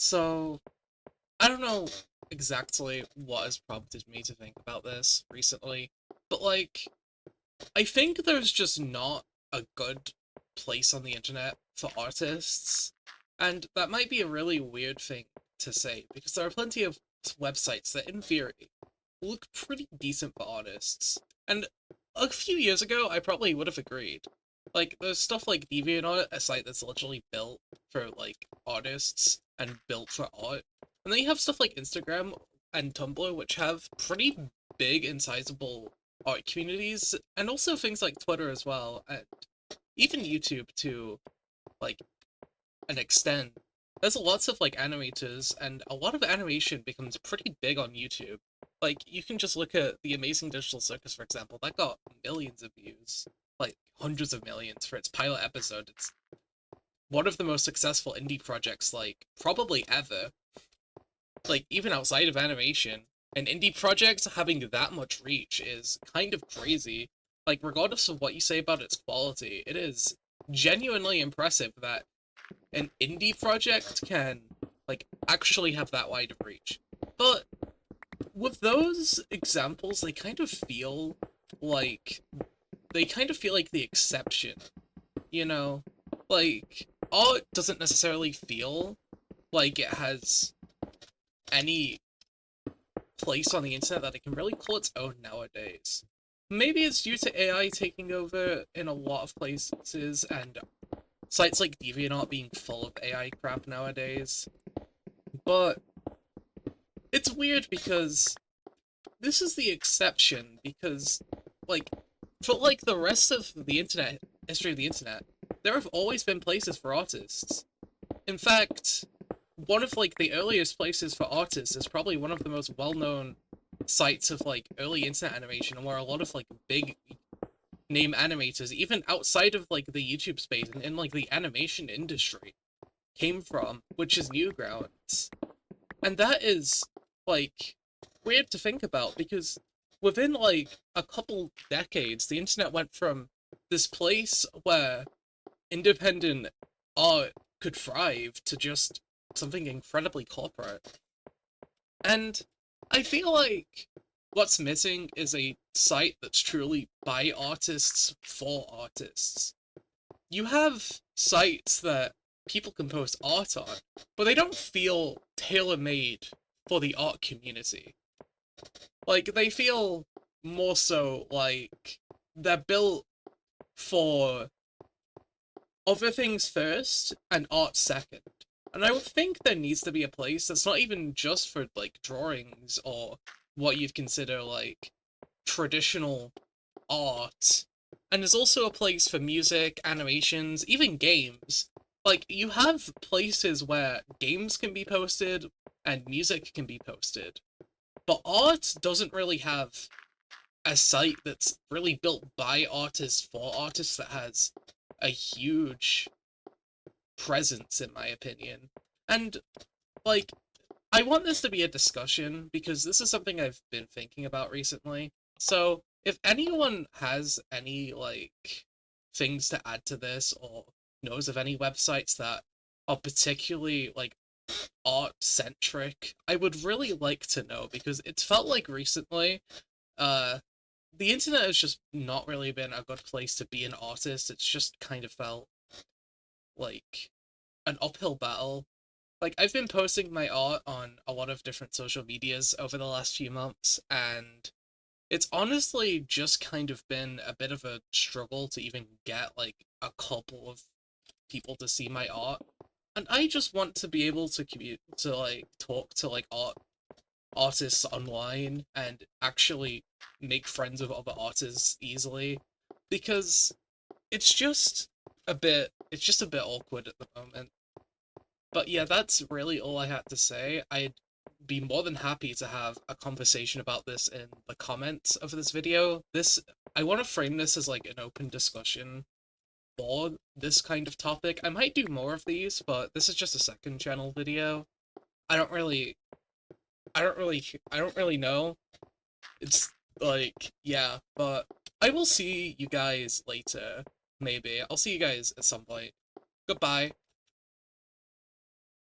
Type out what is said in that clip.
So, I don't know exactly what has prompted me to think about this recently, but I think there's just not a good place on the internet for artists, and that might be a really weird thing to say because there are plenty of websites that, in theory, look pretty decent for artists. And a few years ago, I probably would have agreed. Like, there's stuff like DeviantArt, a site that's literally built for, like, artists and built for art. And then you have stuff like Instagram and Tumblr, which have pretty big and sizable art communities, and also things like Twitter as well, and even YouTube to, like, an extent. There's lots of like animators, and a lot of animation becomes pretty big on YouTube. Like you can just look at the Amazing Digital Circus, for example. That got millions of views, like hundreds of millions for its pilot episode. It's one of the most successful indie projects, like probably ever. Like even outside of animation, an indie project having that much reach is kind of crazy. Like regardless of what you say about its quality, it is genuinely impressive that an indie project can like actually have that wide of reach. But with those examples, like they kind of feel like the exception, you know? Like art doesn't necessarily feel like it has any place on the internet that it can really call its own nowadays. Maybe it's due to AI taking over in a lot of places and sites like DeviantArt being full of AI crap nowadays. But it's weird because this is the exception because like for like the rest of the internet history of the internet, there have always been places for artists. In fact, one of like the earliest places for artists is probably one of the most well-known sites of like early internet animation where a lot of like big name animators, even outside of like the YouTube space and in like the animation industry, came from, which is Newgrounds. And that is like weird to think about because within like a couple decades, the internet went from this place where independent art could thrive to just something incredibly corporate. And I feel like what's missing is a site that's truly by artists for artists. You have sites that people can post art on, but they don't feel tailor made for the art community. Like, they feel more so like they're built for other things first and art second. And I would think there needs to be a place that's not even just for like drawings or what you'd consider like traditional art. And there's also a place for music, animations, even games. Like you have places where games can be posted and music can be posted. But art doesn't really have a site that's really built by artists for artists that has a huge presence, in my opinion. And, like, I want this to be a discussion because this is something I've been thinking about recently. So, if anyone has any, like, things to add to this or knows of any websites that are particularly, like, art centric, I would really like to know because it's felt like recently, uh, the internet has just not really been a good place to be an artist. It's just kind of felt like an uphill battle. Like I've been posting my art on a lot of different social medias over the last few months, and it's honestly just kind of been a bit of a struggle to even get like a couple of people to see my art. And I just want to be able to commute to like talk to like artists online and actually make friends with other artists easily because it's just a bit awkward at the moment. But yeah, that's really all I had to say. I'd be more than happy to have a conversation about this in the comments of this video. I want to frame this as like an open discussion for this kind of topic. I might do more of these, but this is just a second channel video. I don't really I don't really know. It's like yeah, but I will see you guys later. Maybe. I'll see you guys at some point. Goodbye.